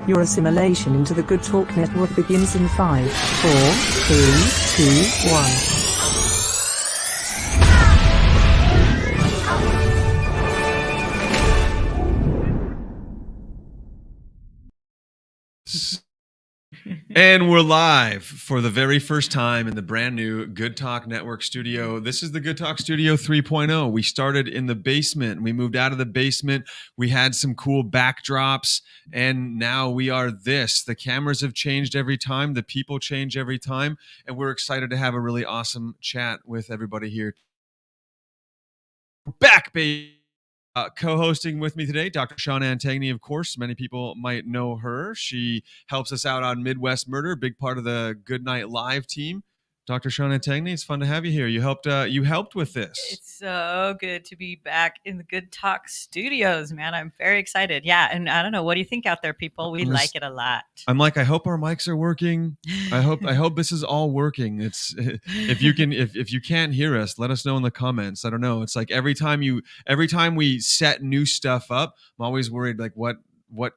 Your assimilation into the Good Talk Network begins in 5, 4, 3, 2, 1. And we're live for the very first time in the brand new Good Talk Network studio. This is the Good Talk Studio 3.0. We started in the basement. We moved out of the basement. We had some cool backdrops, and now we are this. The cameras have changed every time. The people change every time, and we're excited to have a really awesome chat with everybody here. Back, baby. Co-hosting with me today, Dr. Shawn Antagney, of course. Many people might know her. She helps us out on Midwest Murder, big part of the Good Night Live team. Dr. Shawn Antagney, it's fun to have you here. You helped with this. It's so good to be back in the Good Talk studios, man. I'm very excited. Yeah, and I don't know, what do you think out there, people? We like it a lot. I'm like, I hope our mics are working. I hope this is all working. It's if you can't hear us, let us know in the comments. I don't know. It's like every time we set new stuff up, I'm always worried like what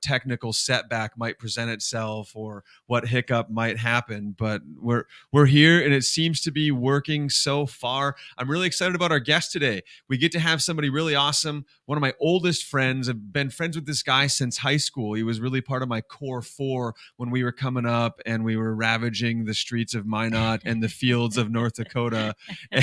technical setback might present itself or what hiccup might happen, but we're here and it seems to be working so far. I'm really excited about our guest today. We get to have somebody really awesome. One of my oldest friends. I've been friends with this guy since high school. He was really part of my core four when we were coming up and we were ravaging the streets of Minot and the fields of North Dakota.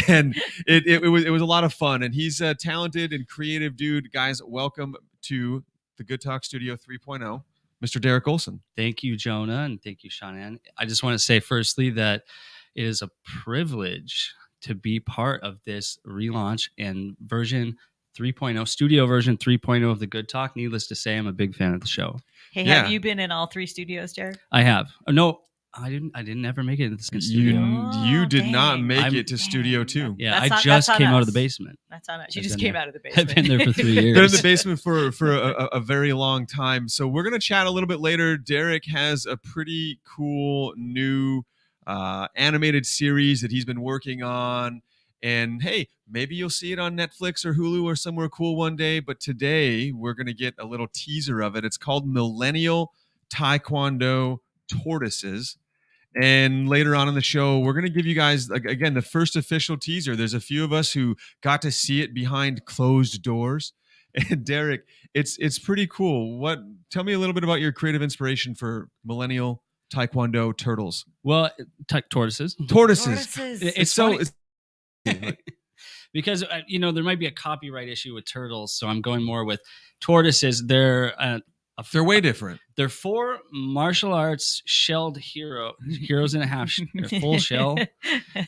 And it was a lot of fun. And he's a talented and creative dude. Guys, welcome to the Good Talk Studio 3.0, Mr. Derek Olson. Thank you, Jonah, and thank you, Sean. I just want to say firstly that it is a privilege to be part of this relaunch and version 3.0, studio version 3.0 of the Good Talk. Needless to say, I'm a big fan of the show. Hey, have you been in all three studios, Derek? I have. No, I didn't ever make it into the studio. You did not make it to Studio 2. Yeah, I just came out of the basement. That's on us. You just came out of the basement. I've been there for 3 years. Been in the basement for a very long time. So we're going to chat a little bit later. Derek has a pretty cool new animated series that he's been working on. And hey, maybe you'll see it on Netflix or Hulu or somewhere cool one day. But today we're going to get a little teaser of it. It's called Millennial Taekwondo Tortoises. And later on in the show, we're going to give you guys, again, the first official teaser. There's a few of us who got to see it behind closed doors. And Derek, it's pretty cool. Tell me a little bit about your creative inspiration for Millennial Taekwondo Turtles. Well, tortoises. It's so... because, there might be a copyright issue with turtles. So I'm going more with tortoises. They're way different. They're 4 martial arts shelled heroes and a half. They're full shell.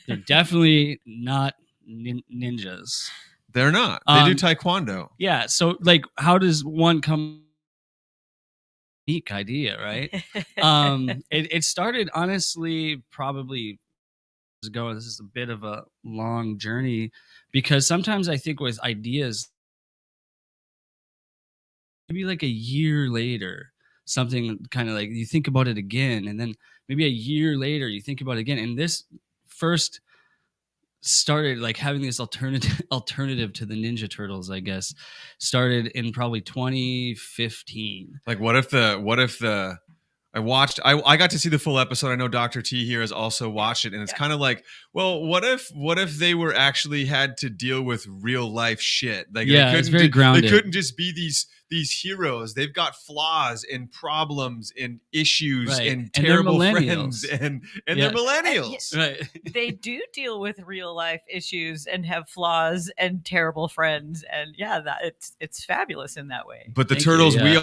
They're definitely not ninjas. They're not. They do taekwondo. Yeah. So, how does one come? Unique idea, right? It started honestly probably ago. This is a bit of a long journey because sometimes I think with ideas, maybe like a year later, something kind of like you think about it again, and then maybe a year later you think about it again. And this first started like having this alternative to the Ninja Turtles, I guess, started in probably 2015. Like what if I got to see the full episode. I know Dr. T here has also watched it. And it's kind of like, well, what if they were actually had to deal with real life shit? Like, it's very grounded. They couldn't just be these heroes. They've got flaws and problems and issues and terrible friends and they're millennials. Right. They do deal with real life issues and have flaws and terrible friends. And it's fabulous in that way. But the turtles, we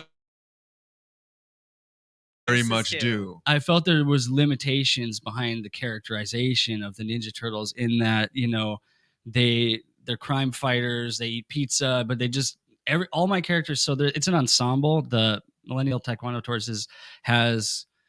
very much do. I felt there was limitations behind the characterization of the Ninja Turtles in that, they're crime fighters, they eat pizza, but they just all my characters. So it's an ensemble. The Millennial Taekwondo Tortoises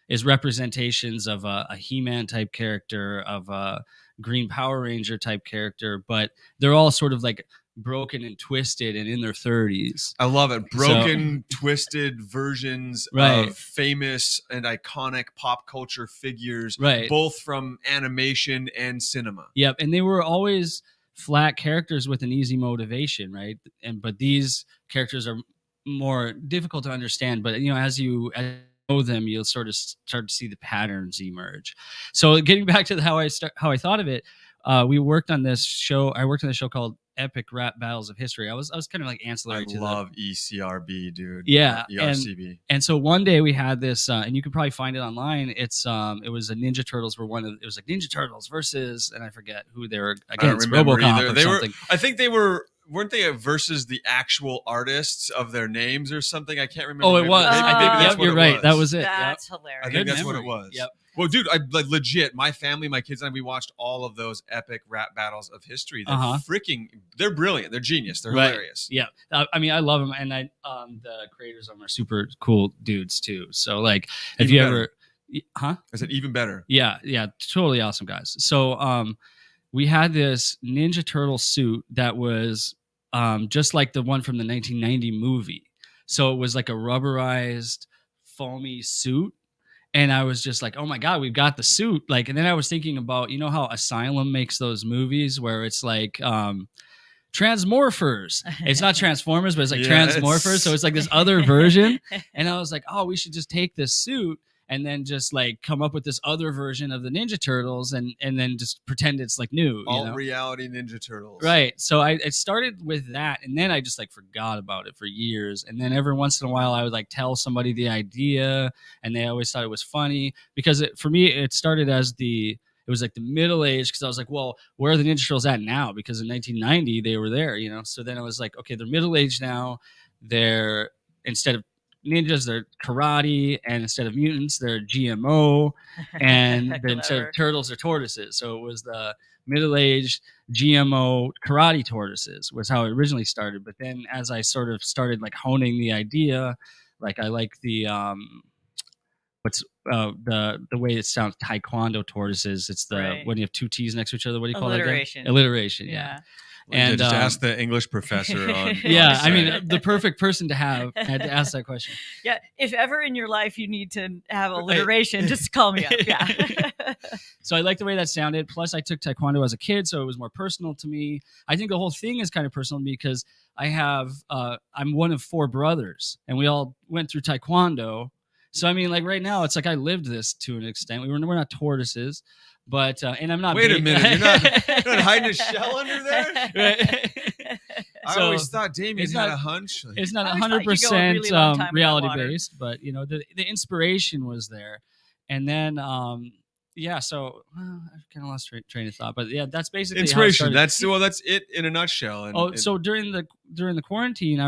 is representations of a He-Man type character, of a Green Power Ranger type character, but they're all sort of like broken and twisted and in their 30s. I love it. Broken, twisted versions of famous and iconic pop culture figures, both from animation and cinema. Yep. And they were always flat characters with an easy motivation, right? But these characters are more difficult to understand. But as you know them, you'll sort of start to see the patterns emerge. So getting back to how I thought of it, we worked on this show. I worked on a show called Epic Rap Battles of History. I was kind of like ancillary I to love ECRB, dude. Yeah, ERCB. and so one day we had this, and you can probably find it online. It was a Ninja Turtles it was like Ninja Turtles versus, and I forget who they were against, RoboCop or something. I think weren't they versus the actual artists of their names or something? I can't remember. Oh, it was. Maybe that's what you're it right. was. That was it. That's I hilarious. think Good that's what it memory. was. Yep. Well, dude, I like legit. My family, my kids, and I, we watched all of those epic rap battles of history. They're brilliant. They're genius. They're hilarious. Yeah, I mean, I love them, and the creators of them are super cool dudes too. So, like, if Even you better. ever, I said even better. yeah, totally awesome guys. So, we had this Ninja Turtle suit that was just like the one from the 1990 movie. So it was like a rubberized, foamy suit. And I was just like, oh my God, we've got the suit. Like, and then I was thinking about, you know how Asylum makes those movies where it's like Transmorphers. It's not Transformers, but it's like Transmorphers. So it's like this other version. And I was like, oh, we should just take this suit and then just like come up with this other version of the Ninja Turtles and then just pretend it's like new. All you know? reality Ninja Turtles. Right. So I started with that, and then I just like forgot about it for years. And then every once in a while, I would like tell somebody the idea, and they always thought it was funny because for me, it started as it was like the middle age, because I was like, well, where are the Ninja Turtles at now? Because in 1990 they were there, you know. So then I was like, okay, they're middle aged now. They're, instead of ninjas, they're karate, and instead of mutants, they're GMO, and then instead of turtles, they're tortoises. So it was the middle-aged GMO karate tortoises was how it originally started. But then as I sort of started like honing the idea, like I like the the way it sounds, Taekwondo tortoises. It's the when you have two T's next to each other. What do you call it? Alliteration. Yeah. And just ask the English professor on. Yeah, I mean, the perfect person to have had to ask that question. Yeah, if ever in your life you need to have alliteration, just call me up. Yeah. So I like the way that sounded. Plus, I took Taekwondo as a kid, so it was more personal to me. I think the whole thing is kind of personal to me because I'm one of 4 brothers, and we all went through Taekwondo. So I mean, like right now, it's like I lived this to an extent. We're not tortoises, but and I'm not. Wait a minute, you're not hiding a shell under there. Right? I always thought Damien had a hunch. It's not 100% reality based, but you know the inspiration was there, and then yeah. So I've kind of lost train of thought, but yeah, that's basically inspiration. That's it in a nutshell. And, so during the quarantine,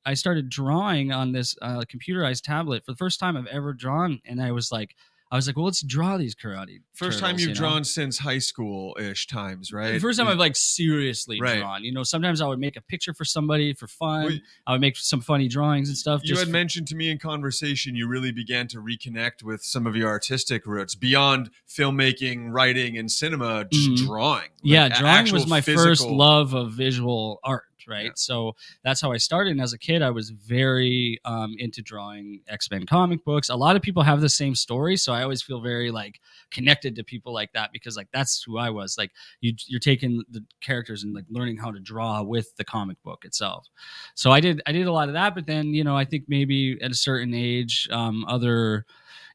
I started drawing on this computerized tablet for the first time I've ever drawn, and I was like, well, let's draw these karate. First time you've drawn since high school-ish times, right? The first time I've like seriously drawn. You know, sometimes I would make a picture for somebody for fun. I would make some funny drawings and stuff. You had mentioned to me in conversation you really began to reconnect with some of your artistic roots beyond filmmaking, writing, and cinema. Just drawing. Drawing was my first love of visual art. Right. Yeah. So that's how I started. And as a kid, I was very into drawing X-Men comic books. A lot of people have the same story. So I always feel very like connected to people like that because like that's who I was. Like you're taking the characters and like learning how to draw with the comic book itself. So I did a lot of that. But then, you know, I think maybe at a certain age, other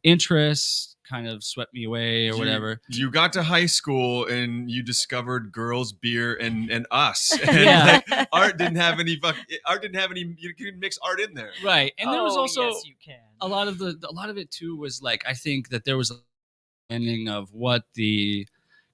interests kind of swept me away or whatever. You got to high school and you discovered girls, beer, and us. And like, art didn't have any. You couldn't mix art in there, right? And there was also yes, you can. a lot of it too was like I think that there was a ending of what the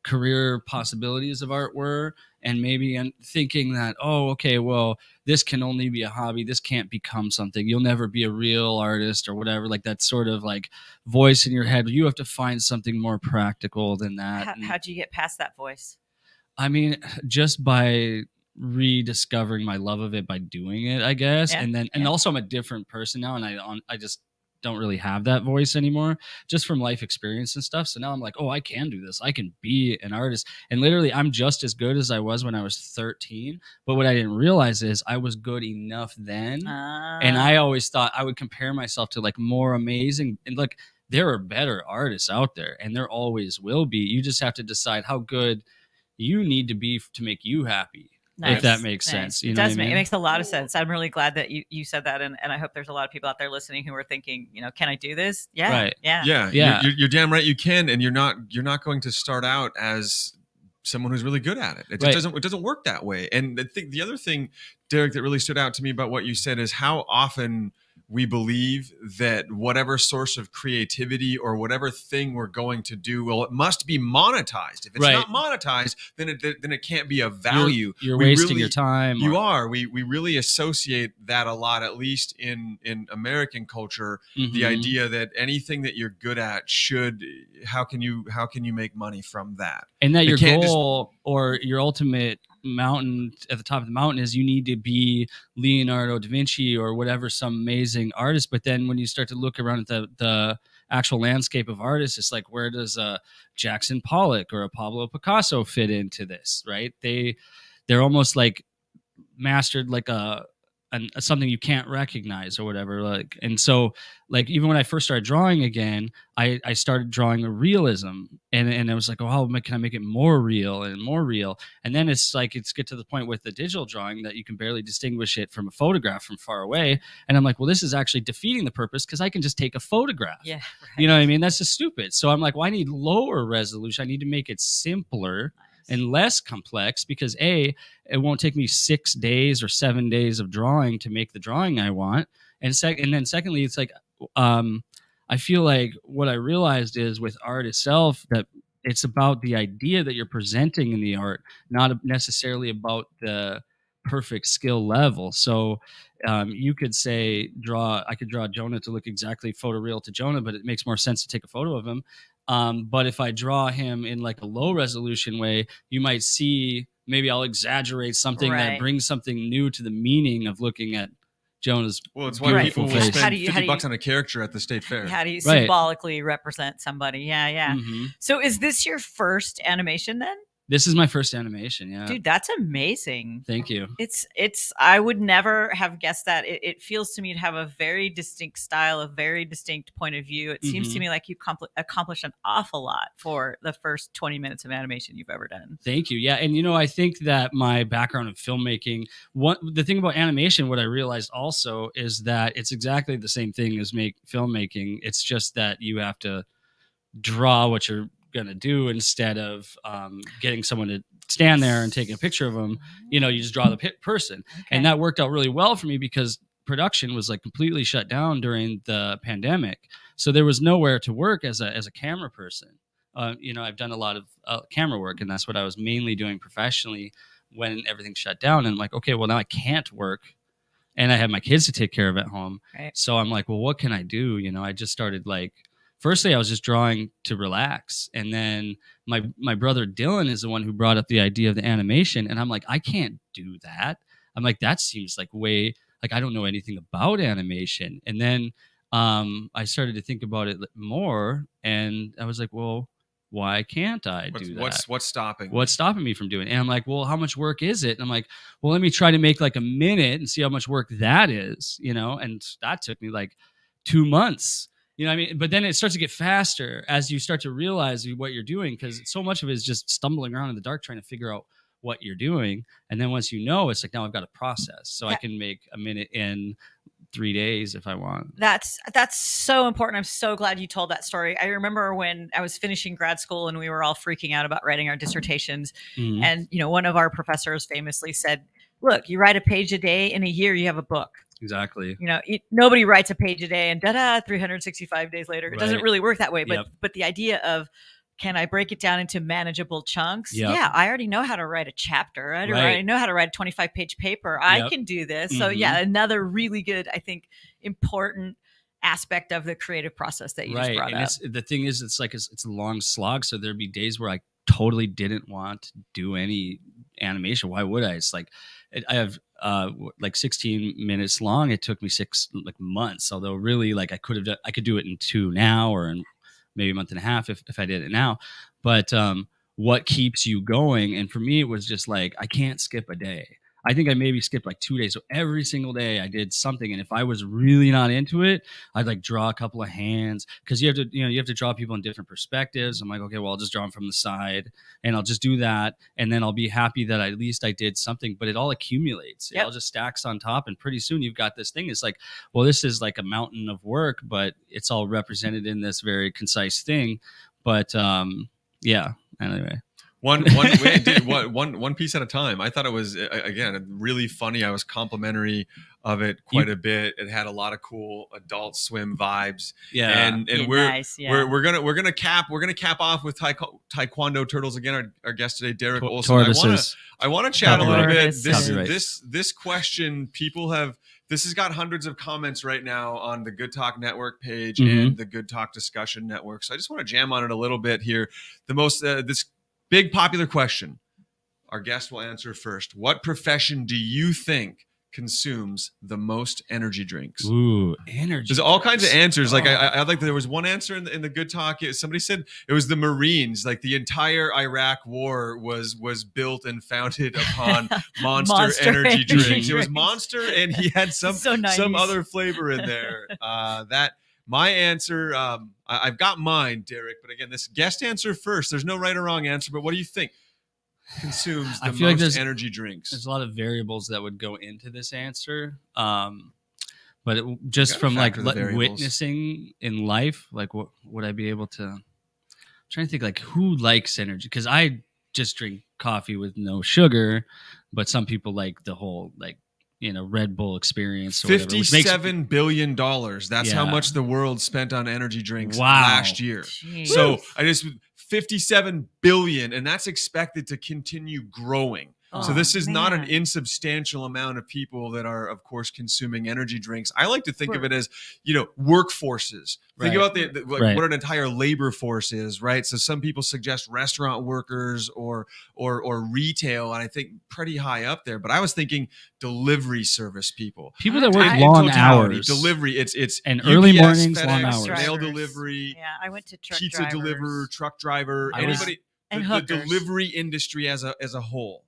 career possibilities of art were, and maybe thinking that, oh, okay, well, this can only be a hobby. This can't become something. You'll never be a real artist or whatever. Like that sort of like voice in your head. You have to find something more practical than that. How'd you get past that voice? I mean, just by rediscovering my love of it by doing it, I guess. Yeah. And also I'm a different person now, and I just don't really have that voice anymore, just from life experience and stuff. So now I'm like, oh, I can do this. I can be an artist. And literally I'm just as good as I was when I was 13. But what I didn't realize is I was good enough then. And I always thought I would compare myself to like more amazing, and like there are better artists out there, and there always will be. You just have to decide how good you need to be to make you happy. if that makes Nice. sense. You It know does what I make mean? it makes a lot of sense. I'm really glad that you said that, and I hope there's a lot of people out there listening who are thinking, can I do this? Yeah, Right. yeah, Yeah, Yeah. You're damn right you can, and you're not going to start out as someone who's really good at it. It just Right. doesn't work that way. And I think the other thing, Derek, that really stood out to me about what you said is how often we believe that whatever source of creativity or whatever thing we're going to do, well, it must be monetized. If it's Right. not monetized, then it can't be of value. You're We wasting really- your time. You or- are. We really associate that a lot, at least in American culture. The Mhm. idea that anything that you're good at how can you make money from that? And that It your can't just- goal or your ultimate mountain at the top of the mountain is you need to be Leonardo da Vinci or whatever, some amazing artist. But then when you start to look around at the actual landscape of artists, it's like, where does a Jackson Pollock or a Pablo Picasso fit into this? Right? They're almost like mastered like something you can't recognize or whatever. Like, and so like even when I first started drawing again, I started drawing a realism, and I was like, oh, how can I make it more real and more real? And then it's get to the point with the digital drawing that you can barely distinguish it from a photograph from far away. And I'm like, well, this is actually defeating the purpose because I can just take a photograph. yeah. Right. You know what I mean? That's just stupid. So I'm like, well, I need lower resolution. I need to make it simpler and less complex because it won't take me 6 days or 7 days of drawing to make the drawing I want. And then secondly, it's like, I feel like what I realized is with art itself that it's about the idea that you're presenting in the art, not necessarily about the perfect skill level. So you could say I could draw Jonah to look exactly photoreal to Jonah, but it makes more sense to take a photo of him. But if I draw him in like a low resolution way, you might see maybe I'll exaggerate something that Right. brings something new to the meaning of looking at Jonah's. Well, it's why beautiful people will face. How spend do you- $50 on a character at the state fair. How do you Right. symbolically represent somebody? Yeah, yeah. Mhm. So is this your first animation then? This is my first animation. Yeah. Dude, that's amazing. Thank you. It's I would never have guessed that. It feels to me to have a very distinct style, a very distinct point of view. It seems to Mhm. me like you accomplished an awful lot for the first 20 minutes of animation you've ever done. Thank you. Yeah, and I think that my background in filmmaking, the thing about animation, what I realized also is that it's exactly the same thing as filmmaking. It's just that you have to draw what you're gonna do instead of getting someone to stand there and taking a picture of them. You just draw the person, and that worked out really well for me because production was like completely shut down during the pandemic, so there was nowhere to work as a camera person. I've done a lot of camera work, and that's what I was mainly doing professionally when everything shut down. And I'm like, okay, well now I can't work, and I have my kids to take care of at home. Right. So I'm like, well, what can I do? I just started like. Firstly, I was just drawing to relax. And then my brother Dylan is the one who brought up the idea of the animation. And I'm like, I can't do that. I'm like, that seems like I don't know anything about animation. And then I started to think about it more. And I was like, well, why can't I do that? What's stopping? What's stopping me from doing it? And I'm like, well, how much work is it? And I'm like, well, let me try to make like a minute and see how much work that is, and that took me like 2 months. You know what I mean? But then it starts to get faster as you start to realize what you're doing, because so much of it is just stumbling around in the dark trying to figure out what you're doing. And then once it's like, now I've got a process. So I can make a minute in 3 days if I want. That's so important. I'm so glad you told that story. I remember when I was finishing grad school and we were all freaking out about writing our dissertations. Mhm. And, one of our professors famously said, look, you write a page a day, in a year you have a book. Exactly. Nobody writes a page a day and 365 days later. It doesn't Right. really work that way. But Yep. but the idea of, can I break it down into manageable chunks? Yep. Yeah, I already know how to write a chapter. I Right. already know how to write a 25-page paper. I Yep. can do this. So Mhm. yeah, another really good, I think, important aspect of the creative process that you just brought and up. the thing is, it's a long slog. So there'd be days where I totally didn't want to do any animation. Why would I? It's like I have like 16 minutes long. It took me 6 months. Although really, I could do it in 2 now, or in maybe a month and a half if I did it now. But what keeps you going? And for me, it was just like, I can't skip a day. I think I maybe skipped like 2 days. So every single day I did something. And if I was really not into it, I'd like draw a couple of hands, because you have to draw people in different perspectives. I'm like, okay, well, I'll just draw them from the side and I'll just do that. And then I'll be happy that at least I did something, but it all accumulates. It all just stacks on top. And pretty soon you've got this thing. It's like, well, this is like a mountain of work, but it's all represented in this very concise thing. But yeah, anyway. One piece at a time. I thought it was, again, really funny. I was complimentary of it quite a bit. It had a lot of cool Adult Swim vibes. Yeah, and we're gonna cap off with Taekwondo Turtles again. Our guest today, Derek Olson. Tortoises. I want to chat a little bit. Tortoises. This question, people have. This has got hundreds of comments right now on the Good Talk Network page and the Good Talk Discussion Network. So I just want to jam on it a little bit here. The most this big popular question, our guest will answer first. What profession do you think consumes the most energy drinks? Ooh, energy. There's all kinds of answers. Like I like, there was one answer in the Good Talk. Somebody said it was the Marines. Like the entire Iraq war was built and founded upon Monster energy drinks. It was Monster, and he had some other flavor in there. My answer, I've got mine, Derek. But again, this guest answer first. There's no right or wrong answer. But what do you think consumes the most energy drinks? There's a lot of variables that would go into this answer. But just from like witnessing in life, like what would I be able to? I'm trying to think like who likes energy, because I just drink coffee with no sugar, but some people like the whole Red Bull experience. Or $57 billion. That's how much the world spent on energy drinks last year. Jeez. So I just 57 billion, and that's expected to continue growing. So this is not an insubstantial amount of people that are, of course, consuming energy drinks. I like to think of it as, workforces. Think about what an entire labor force is, right? So some people suggest restaurant workers or retail, and I think pretty high up there. But I was thinking delivery service people that work long hours. Delivery. It's and UPS, early mornings, FedEx, long hours. Mail delivery. Yeah, I went to pizza deliverer, truck driver, anybody. The delivery industry as a whole.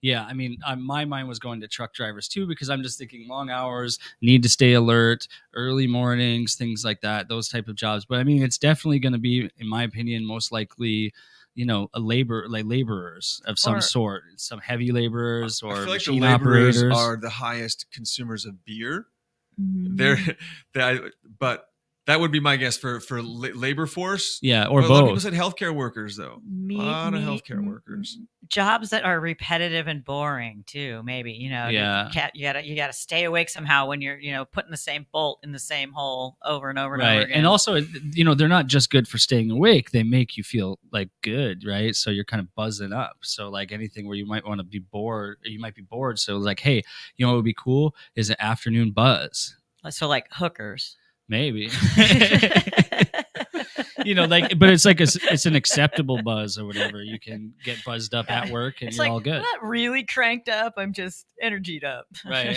Yeah, I mean, my mind was going to truck drivers too, because I'm just thinking long hours, need to stay alert, early mornings, things like that, those type of jobs. But I mean, it's definitely going to be, in my opinion, most likely, laborers of some sort, some heavy laborers or I feel like machine the laborers operators are the highest consumers of beer. Mm-hmm. But that would be my guess for labor force. Yeah, or both. A lot of people said healthcare workers, though. A lot of healthcare workers. Jobs that are repetitive and boring too. Maybe you gotta stay awake somehow when you're putting the same bolt in the same hole over and over and over again. And also they're not just good for staying awake; they make you feel like good, right? So you're kind of buzzing up. So like anything where you might want to be bored, or you might be bored. So like, hey, what would be cool is an afternoon buzz. So like hookers. Maybe. But it's like it's an acceptable buzz or whatever. You can get buzzed up at work and you're all good. I'm not really cranked up. I'm just energied up. Right.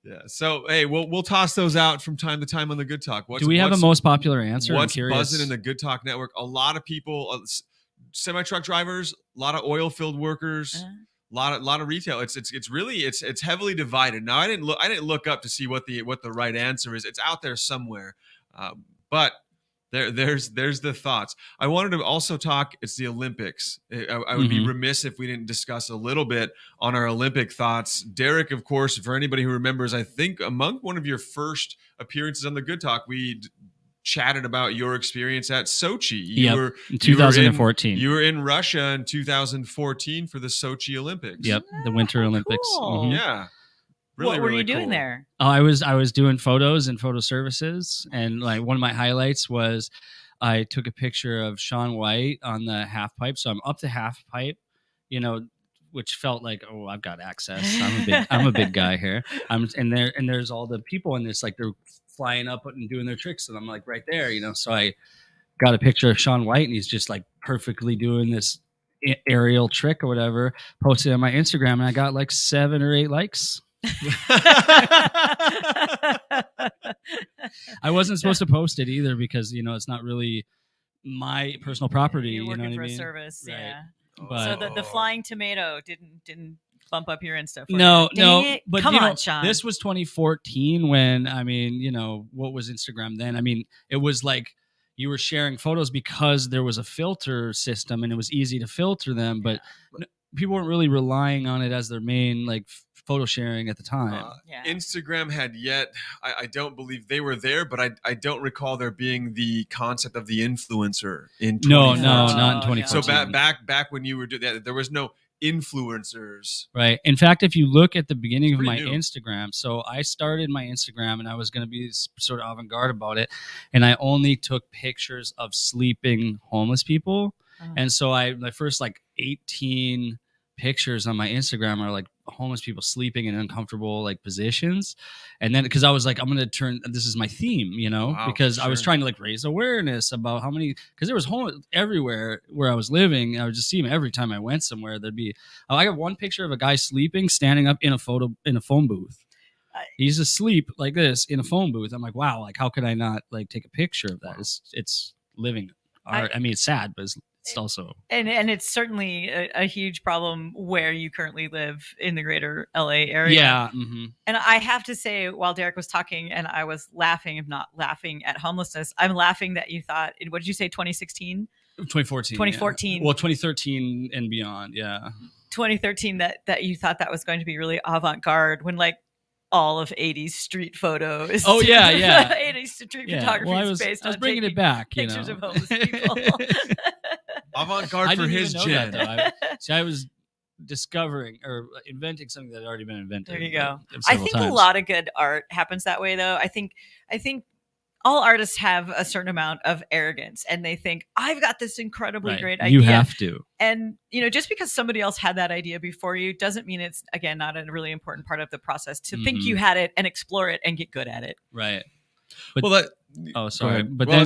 Yeah. So hey, we'll toss those out from time to time on the Good Talk. Do we have a most popular answer? What's buzzing in the Good Talk Network? A lot of people, semi-truck drivers, a lot of oil-filled workers. A lot of retail. It's really heavily divided. Now I didn't look up to see what the right answer is. It's out there somewhere, but there's the thoughts. I wanted to also talk. It's the Olympics. I would be remiss if we didn't discuss a little bit on our Olympic thoughts. Derek, of course, for anybody who remembers, I think among one of your first appearances on the Good Talk, we chatted about your experience at Sochi. You were in 2014. You were in Russia in 2014 for the Sochi Olympics. Yep, the Winter Olympics. Cool. Mm-hmm. Yeah. What were you doing there? I was doing photos and photo services, and like one of my highlights was I took a picture of Shaun White on the half pipe. So I'm up the half pipe, which felt like, oh, I've got access. I'm a big guy here. And there's all the people in this, like they're flying up and doing their tricks, and I'm like right there, So I got a picture of Shaun White, and he's just like perfectly doing this aerial trick or whatever. Posted it on my Instagram, and I got like 7 or 8 likes. I wasn't supposed to post it either because it's not really my personal property. You're working you know what for I mean? a service, right. yeah. But so the flying tomato didn't bump up your Insta for No, you. no. Dang it. But Come you know, on, Sean. this was 2014 when, I mean, you know, what was Instagram then? I mean, it was like you were sharing photos because there was a filter system and it was easy to filter them, but people weren't really relying on it as their main like photo sharing at the time. Instagram had yet, I don't believe they were there, but I don't recall there being the concept of the influencer in 2014. No, not in 2014. So back when you were doing that, there was no influencers. Right. In fact, if you look at the beginning of my new. Instagram, so I started my Instagram and I was going to be sort of avant-garde about it, and I only took pictures of sleeping homeless people. And so my first like 18 pictures on my Instagram are like homeless people sleeping in uncomfortable like positions. And then because I was like, I'm going to turn, this is my theme, you know, because I was trying to like raise awareness about how many, because there was homeless everywhere where I was living. I would just see them every time I went somewhere. There'd be, I got one picture of a guy sleeping, standing up in a phone booth. He's asleep like this in a phone booth. I'm like, wow, like how could I not like take a picture of that? It's living art. I mean, it's sad, but it's also and it's certainly a huge problem where you currently live in the greater LA area. Yeah. And I have to say, while Derek was talking and I was laughing, if not laughing at homelessness, I'm laughing that you thought, what did you say, 2016? 2014. 2014. Yeah. Well, 2013 and beyond. Yeah. 2013 that you thought that was going to be really avant-garde when like all of 80s street photo is 80s street photography is based on bringing it back, pictures of homeless people. Avant-garde for his gen. I was discovering or inventing something that had already been invented. There you go. I think a lot of good art happens that way, though. I think all artists have a certain amount of arrogance, and they think, I've got this incredibly great idea. You have to. And, you know, just because somebody else had that idea before you doesn't mean it's, again, not a really important part of the process to think you had it and explore it and get good at it. Right. But, sorry. But I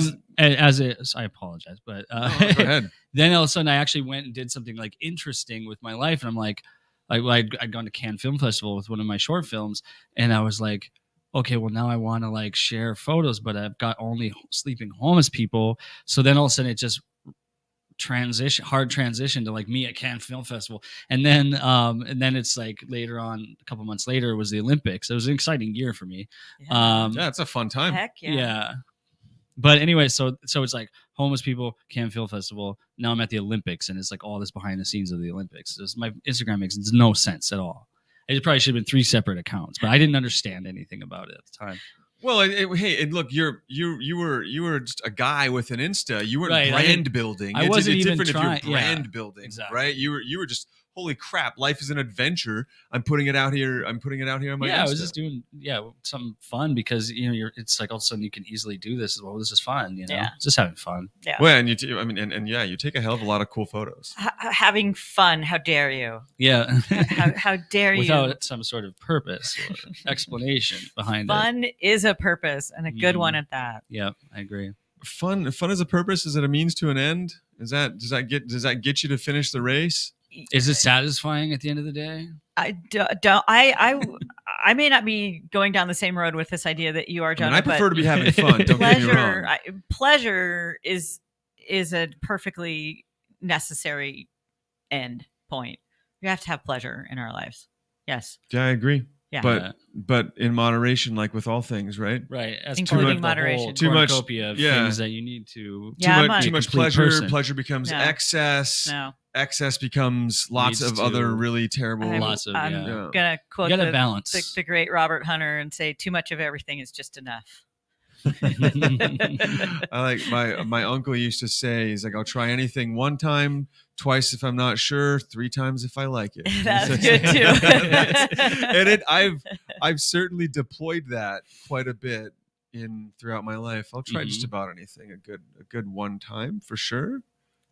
apologize, but go ahead. Then all of a sudden I actually went and did something like interesting with my life. And I'm like, I'd gone to Cannes Film Festival with one of my short films. And I was like, okay, well now I want to like share photos, but I've got only sleeping homeless people. So then all of a sudden it just hard transition to like me at Cannes Film Festival. And then it's like later on, a couple months later, it was the Olympics. It was an exciting year for me. Yeah, it's a fun time. Heck yeah. Yeah. But anyway, so it's like homeless people, Cannes Film Festival. Now I'm at the Olympics, and it's like all this behind the scenes of the Olympics. My Instagram makes no sense at all. It probably should have been 3 separate accounts, but I didn't understand anything about it at the time. Well, hey, and look, you were just a guy with an Insta. You weren't Right, brand building. I wasn't it's even different trying. if you're brand building, exactly. Right? You were just, holy crap, life is an adventure. I'm putting it out here. I'm putting it out here on my Insta. I was just doing some fun because it's like all of a sudden you can easily do this. Well, this is fun, just having fun. Yeah. Well, and you take a hell of a lot of cool photos. Having fun. How dare you? Yeah. How dare you? Without some sort of purpose or explanation behind it. Fun is a purpose, and a good one at that. Yeah, I agree. Fun is a purpose. Is it a means to an end? Does that get you to finish the race? Is it satisfying at the end of the day? I may not be going down the same road with this idea that you are, Jonah. I prefer to be having fun. Don't get me wrong. Pleasure is a perfectly necessary end point. We have to have pleasure in our lives. Yes. Yeah, I agree. Yeah. But in moderation, like with all things, right? Right. As including moderation. Too much of things that you need to. Too much pleasure. Person. Pleasure becomes excess. No. Excess becomes lots of other really terrible. I'm gonna quote the great Robert Hunter and say, "Too much of everything is just enough." I like my uncle used to say, he's like, I'll try anything 1 time, twice if I'm not sure, 3 times if I like it. That's good too. And I've certainly deployed that quite a bit throughout my life. I'll try just about anything a good 1 time for sure.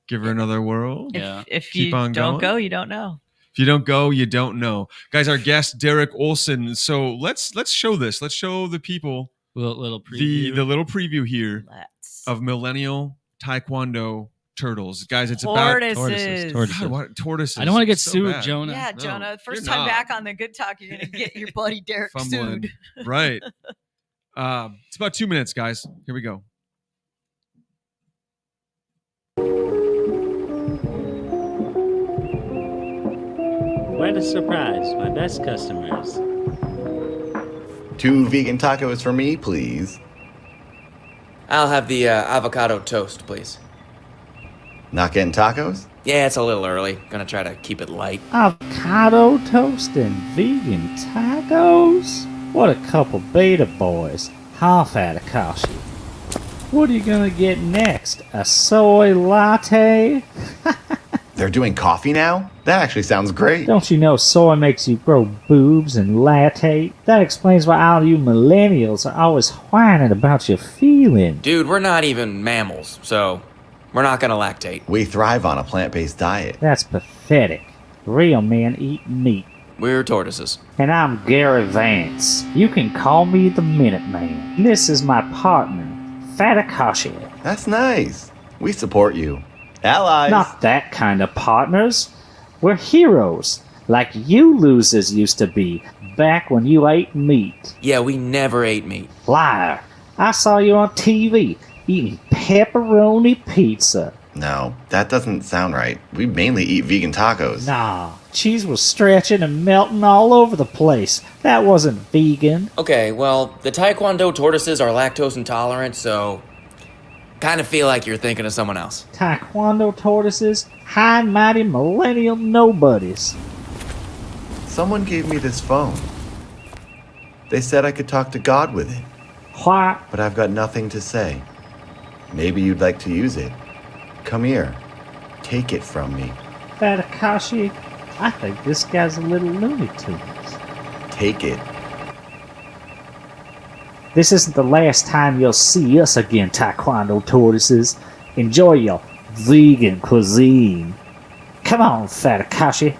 Give her another whirl. If you don't go, you don't know. If you don't go, you don't know. Guys, our guest Derek Olson. So let's show this. Let's show the people little preview. The little preview here of Millennial Taekwondo Turtles. Guys, it's tortoises. God, tortoises. I don't want to get sued, bad. Jonah. Yeah, Jonah. First time back on the Good Talk, you're going to get your buddy Derek sued. Right. It's about 2 minutes, guys. Here we go. Quite a surprise. My best customers. 2 vegan tacos for me, please. I'll have the avocado toast, please. Not getting tacos? Yeah, it's a little early. Gonna try to keep it light. Avocado toast and vegan tacos? What a couple beta boys. Half Atakashi. What are you gonna get next? A soy latte? They're doing coffee now? That actually sounds great. Don't you know soy makes you grow boobs and lactate? That explains why all you millennials are always whining about your feelings. Dude, we're not even mammals, so we're not gonna lactate. We thrive on a plant-based diet. That's pathetic. Real men eat meat. We're tortoises. And I'm Gary Vance. You can call me the Minuteman. This is my partner, Fatakashi. That's nice. We support you. Allies. Not that kind of partners. We're heroes, like you losers used to be, back when you ate meat. Yeah, we never ate meat. Liar. I saw you on TV, eating pepperoni pizza. No, that doesn't sound right. We mainly eat vegan tacos. Nah, cheese was stretching and melting all over the place. That wasn't vegan. Okay, well, the Taekwondo tortoises are lactose intolerant, so kind of feel like you're thinking of someone else. Taekwondo tortoises, high and mighty millennial nobodies. Someone gave me this phone. They said I could talk to God with it, What? but I've got nothing to say. Maybe you'd like to use it. Come here. Take it from me. Fatakashi, I think this guy's a little Looney Tunes. Take it. This isn't the last time you'll see us again, Taekwondo tortoises. Enjoy your vegan cuisine. Come on, Fatakashi.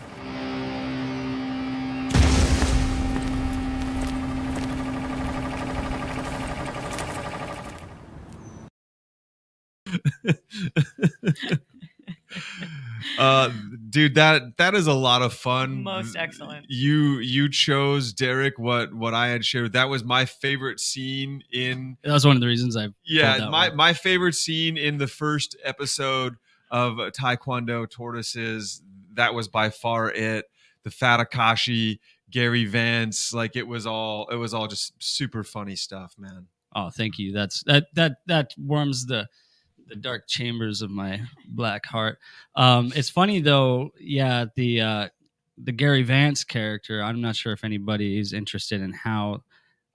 Dude, that is a lot of fun. Most excellent. You chose, Derek, what I had shared. That was my favorite scene in. That was one of the reasons I. My favorite scene in the first episode of Taekwondo Tortoises. That was by far it. The Fatakashi, Gary Vance, like it was all just super funny stuff, man. Oh, thank you. That warms the dark chambers of my black heart. It's funny though. Yeah, the Gary Vance character. I'm not sure if anybody is interested in how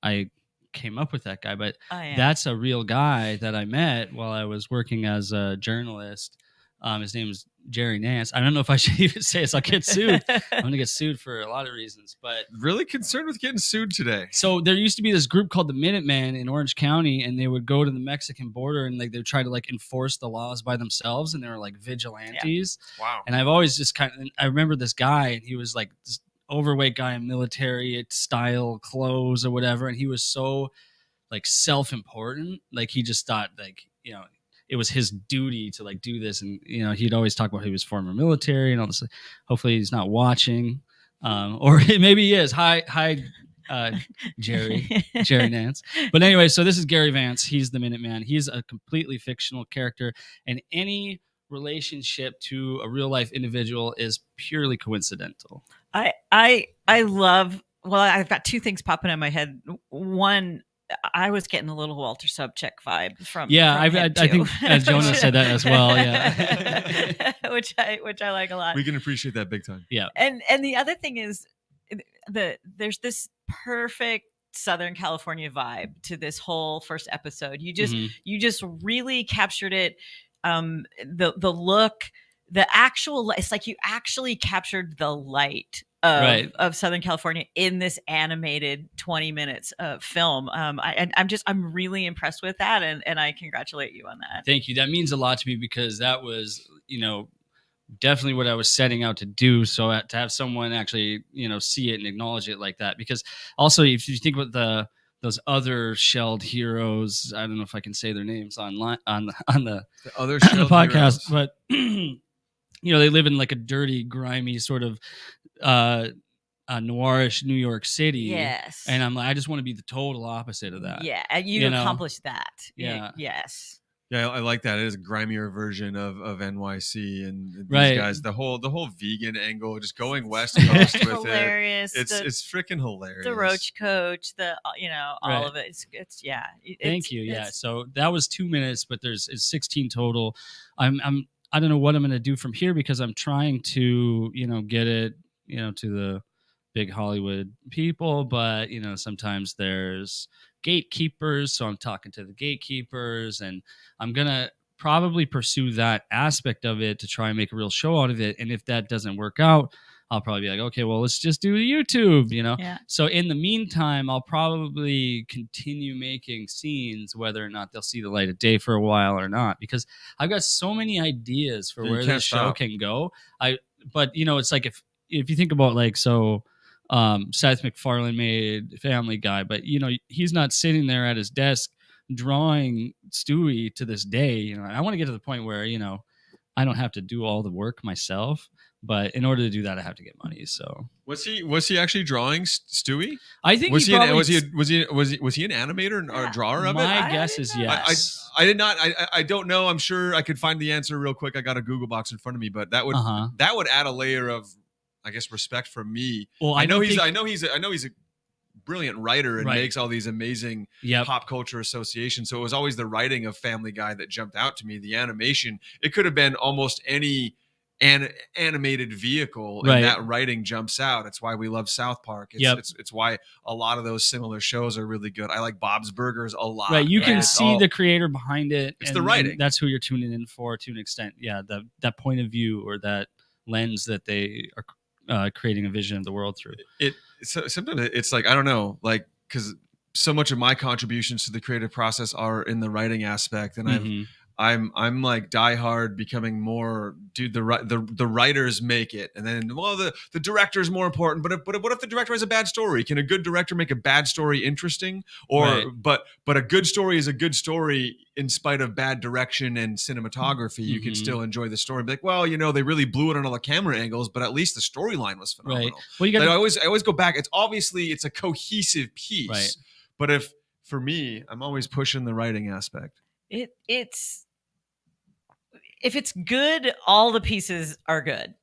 I came up with that guy, but that's a real guy that I met while I was working as a journalist. His name is Jerry Nance. I don't know if I should even say this. I'll get sued. I'm going to get sued for a lot of reasons, but really concerned with getting sued today. So there used to be this group called the Minutemen in Orange County, and they would go to the Mexican border and like they would try to like enforce the laws by themselves, and they were like vigilantes. Yeah. Wow. And I've always just I remember this guy, and he was like this overweight guy in military style clothes or whatever, and he was so like self-important. Like he just thought like, you know, it was his duty to like do this. And, you know, he'd always talk about he was former military and all this. Hopefully he's not watching, or maybe he is. Hi, Jerry Nance. But anyway, so this is Gary Vance. He's the Minuteman. He's a completely fictional character, and any relationship to a real life individual is purely coincidental. I love, well, I've got two things popping in my head. One, I was getting a little Walter Sobchak vibe from. Yeah, from I think Jonah said that as well. Yeah, which I like a lot. We can appreciate that big time. Yeah, and the other thing is, there's this perfect Southern California vibe to this whole first episode. You just really captured it. The look, the actual, it's like you actually captured the light of Southern California in this animated 20 minutes of film. I'm really impressed with that, and I congratulate you on that. Thank you. That means a lot to me because that was, you know, definitely what I was setting out to do. So to have someone actually, you know, see it and acknowledge it like that, because also if you think about those other shelled heroes, I don't know if I can say their names online on the other shelled podcast, heroes. But you know, they live in like a dirty, grimy sort of noirish New York City. Yes. And I'm like, I just want to be the total opposite of that. Yeah. And you accomplished that. Yeah. Yes. Yeah, I like that. It is a grimier version of NYC and these Right. guys. The whole vegan angle, just going West Coast with Hilarious. it. It's freaking hilarious. The Roach Coach, all Right. of it. It's yeah. Thank you. Yeah. So that was 2 minutes, but it's 16 total. I don't know what I'm going to do from here because I'm trying to, get it, to the big Hollywood people, but sometimes there's gatekeepers, so I'm talking to the gatekeepers, and I'm going to probably pursue that aspect of it to try and make a real show out of it. And if that doesn't work out, I'll probably be like, okay, well, let's just do YouTube, Yeah. So in the meantime, I'll probably continue making scenes, whether or not they'll see the light of day for a while or not, because I've got so many ideas for You where can't this show stop. can go. But it's like if you think about Seth MacFarlane made Family Guy, but he's not sitting there at his desk drawing Stewie to this day. I want to get to the point where I don't have to do all the work myself, but in order to do that, I have to get money. So Was he actually drawing Stewie? I think Was he an animator or Yeah. a drawer of it? my guess is yes. I did not. I don't know. I'm sure I could find the answer real quick. I got a Google box in front of me, but that would Uh-huh. that would add a layer of, I guess, respect from me. Well, I know don't he's a brilliant writer and Right. makes all these amazing Yep. pop culture associations. So it was always the writing of Family Guy that jumped out to me. The animation, it could have been almost any animated vehicle, and Right. that writing jumps out. It's why we love South Park. It's why a lot of those similar shows are really good. I like Bob's Burgers a lot. Right, you can It's see all- the creator behind it. It's the writing. and that's who you're tuning in for to an extent. Yeah, that point of view or that lens that they are creating a vision of the world through. So sometimes it's like, I don't know, like, because so much of my contributions to the creative process are in the writing aspect, and Mhm. I'm like diehard becoming more, dude. The writers make it, and then the director is more important. But what if the director has a bad story? Can a good director make a bad story interesting? Or Right. but a good story is a good story in spite of bad direction and cinematography. You can Mhm. still enjoy the story. Be like, well, they really blew it on all the camera angles, but at least the storyline was phenomenal. Right. Well, you Like, got I always go back. It's a cohesive piece. Right. But for me, I'm always pushing the writing aspect. It's if it's good, all the pieces are good,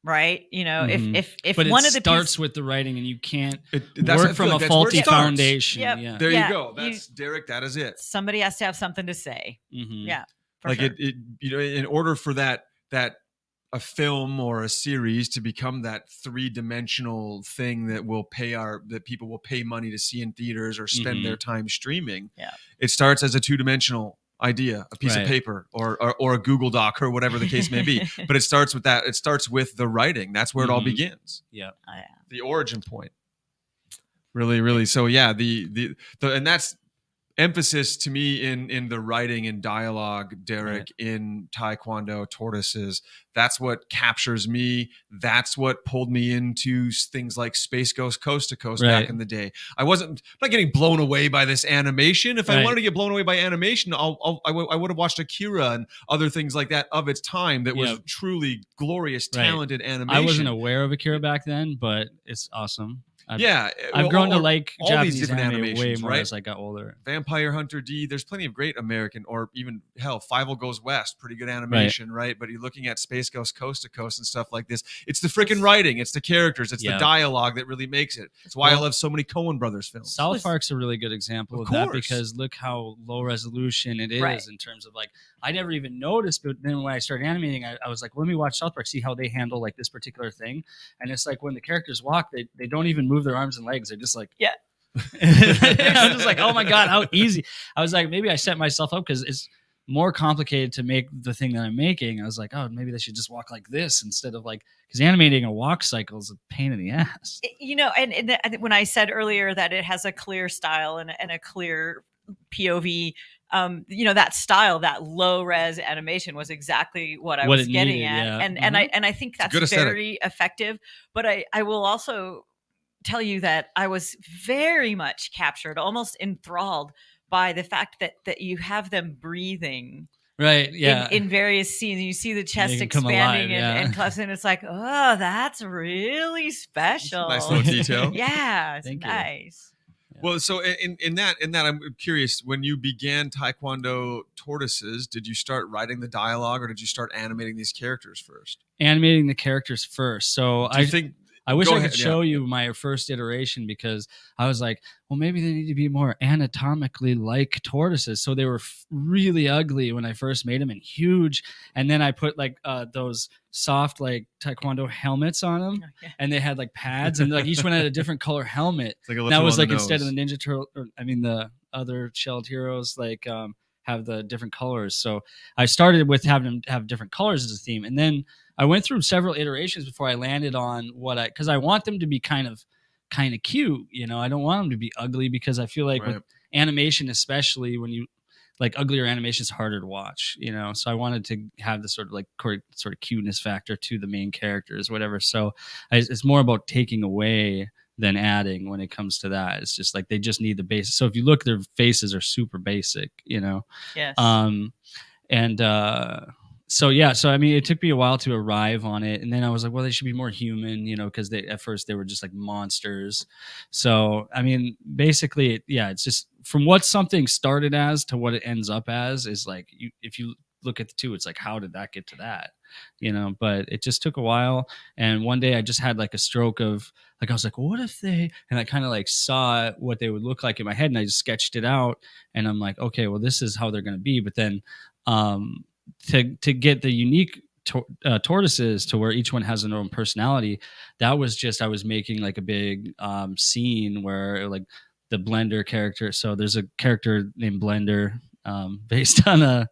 right? Mhm. If but one it of the starts pieces, with the writing, and you can't I work feel from like a that's where it faulty starts. foundation. Yep. Yeah. There Yeah, you go. That's Derek. That is it. somebody has to have something to say. Mhm. Yeah, for Like sure. in order for that a film or a series to become that 3-dimensional thing that people will pay money to see in theaters or spend Mhm. their time streaming. Yeah. It starts as a 2-dimensional idea, a piece Right. of paper or a Google Doc or whatever the case may be. But it starts with that. It starts with the writing. That's where it all Mhm. begins. Yeah. Oh, yeah. The origin point. Really, really. So yeah, the and that's emphasis to me in the writing and dialogue, Derek, in Taekwondo Tortoises. That's what captures me. That's what pulled me into things like Space Ghost Coast to Coast back Right. in the day. I'm not getting blown away by this animation. If I Right. wanted to get blown away by animation, I would have watched Akira and other things like that of its time that was Yeah. truly glorious, Right. talented animation. I wasn't aware of Akira back then, but it's awesome. I've I've grown to like all Japanese these different anime way animations, more right? as I got older. Vampire Hunter D. There's plenty of great American, or even hell, Fievel Goes West, pretty good animation, right? But you're looking at Space Ghost Coast to Coast and stuff like this. It's the freaking writing, it's the characters, it's the Yeah. dialogue that really makes it. It's why I Well, love so many Coen Brothers films. South Park's a really good example Of of that course. because look how low resolution it is Right. in terms of like I never even noticed, but then when I started animating, I was like, let me watch South Park, see how they handle like this particular thing. And it's like when the characters walk, they don't even move their arms and legs. They're just like, Yeah. I was just like, oh my God, how easy. I was like, maybe I set myself up because it's more complicated to make the thing that I'm making. I was like, oh, maybe they should just walk like this instead of like, because animating a walk cycle is a pain in the ass. And when I said earlier that it has a clear style and a clear POV, that style, that low res animation was exactly what I What was it getting needed, at. yeah. And I think that's good aesthetic. very effective. But I will also tell you that I was very much captured, almost enthralled by the fact that you have them breathing Right. Yeah. in various scenes. You see the chest Make 'em come expanding alive, yeah. and collapsing. It's like, oh, that's really special. Nice little detail. Yeah, it's Thank you. nice. Well, so in that I'm curious, when you began Taekwondo Tortoises, did you start writing the dialogue or did you start animating these characters first? Animating the characters first. So Do you think I wish Go I ahead, could show yeah. you my first iteration, because I was like, well, maybe they need to be more anatomically like tortoises. So they were really ugly when I first made them and huge. And then I put like those soft like Taekwondo helmets on them, and they had like pads, and like each one had a different color helmet. It's like a And little that was on like the instead of nose. the Ninja Turtle, the other shelled heroes, like have the different colors. So I started with having them have different colors as a theme, and then I went through several iterations before I landed on because I want them to be kind of cute. You know, I don't want them to be ugly, because I feel like Right. with animation, especially when you like uglier animation, is harder to watch. You know, so I wanted to have the sort of cuteness factor to the main characters, whatever. So it's more about taking away than adding when it comes to that. It's just like they just need the basics. So if you look, their faces are super basic. You know. Yes. So yeah, so I mean, it took me a while to arrive on it, and then I was like, well, they should be more human, you know, because at first they were just like monsters. So I mean, basically, it's just from what something started as to what it ends up as is like, if you look at the two, it's like, how did that get to that, you know? But it just took a while, and one day I just had like a stroke of like, I was like, what if they? And I kind of like saw what they would look like in my head, and I just sketched it out, and I'm like, okay, well, this is how they're going to be. But then to get the unique tortoises to where each one has their own personality, that was just, I was making like a big scene where like the Blender character, so there's a character named Blender based on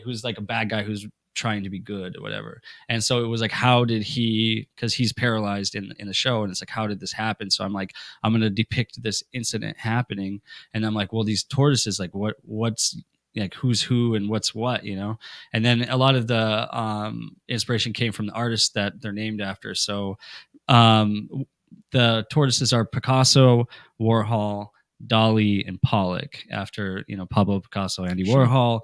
who's like a bad guy who's trying to be good or whatever. And so it was like, how did he, because he's paralyzed in the show, and it's like, how did this happen? So I'm like, I'm going to depict this incident happening, and I'm like, well, these tortoises, like what's like who's who and what's what, you know? And then a lot of the inspiration came from the artists that they're named after. So the tortoises are Picasso, Warhol, Dali, and Pollock, after, you know, Pablo Picasso, Andy Warhol,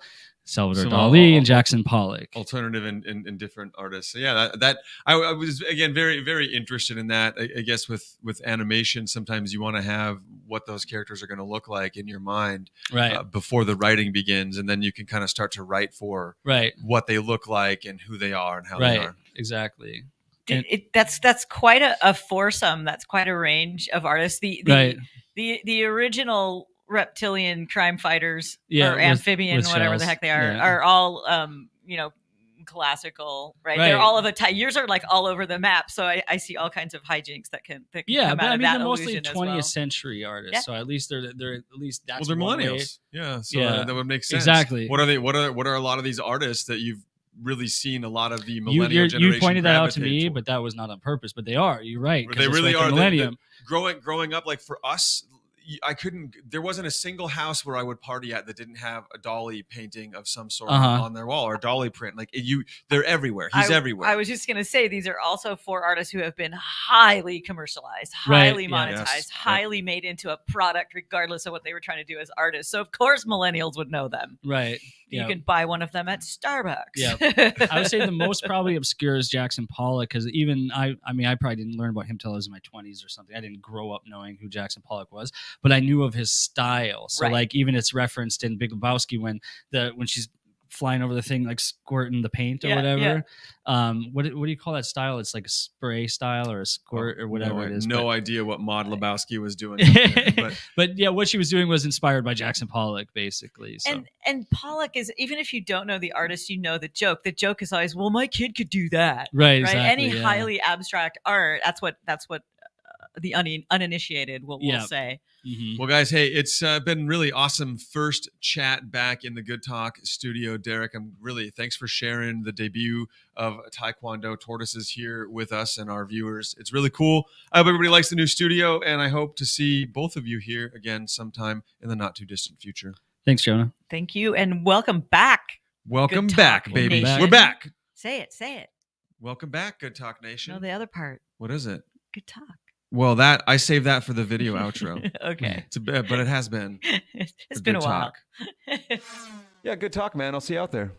Salvador Some Dali, and Jackson Pollock. Alternative and different artists. So yeah, that I was again very very interested in that. I guess with animation, sometimes you want to have what those characters are going to look like in your mind, Right. Before the writing begins, and then you can kind of start to write for what they look like and who they are and how they are. Exactly. That's quite a foursome. That's quite a range of artists. The original reptilian crime fighters, or amphibian, with whatever shells. the heck they are all classical, right? They're all of a type. Yours are like all over the map, so I see all kinds of hijinks that can come but out I of mean, that they're mostly illusion 20th as well. century artists, so at least they're at least that's they're one way. millennials. Yeah, so that would make sense. Exactly. What are they? What are a lot of these artists that you've really seen a lot of the millennial generation? You pointed that out to gravitate me, toward? but that was not on purpose. But they are. You're right. They really are. Millennium. Growing up, like for us, there wasn't a single house where I would party at that didn't have a Dolly painting of some sort on their wall, or a Dolly print. Like they're everywhere. He's everywhere. I was just going to say, these are also four artists who have been highly commercialized, highly monetized, highly made into a product, regardless of what they were trying to do as artists. So of course, millennials would know them. Right. You can buy one of them at Starbucks. Yeah. I would say the most probably obscure is Jackson Pollock, because even I probably didn't learn about him till I was in my 20s or something. I didn't grow up knowing who Jackson Pollock was, but I knew of his style. So like even it's referenced in Big Lebowski when she's flying over the thing, like squirting the paint or whatever. What do you call that style? It's like a spray style or a squirt or whatever it is. No idea what Maud Lebowski was doing. But yeah, what she was doing was inspired by Jackson Pollock, basically. So. And Pollock is, even if you don't know the artist, you know the joke. The joke is always, well, my kid could do that. Right. Exactly, Any highly abstract art, that's what the uninitiated will say. Mm-hmm. Well, guys, hey, it's been really awesome first chat back in the Good Talk studio. Derek, thanks for sharing the debut of Taekwondo Tortoises here with us and our viewers. It's really cool. I hope everybody likes the new studio, and I hope to see both of you here again sometime in the not too distant future. Thanks, Jonah. Thank you, and welcome back. Welcome Good back, Talk baby. Nation. We're back. Say it. Welcome back, Good Talk Nation. No, the other part. What is it? Good talk. Well, I saved that for the video outro. Okay. But it has been. It's been a while. Yeah, good talk, man. I'll see you out there.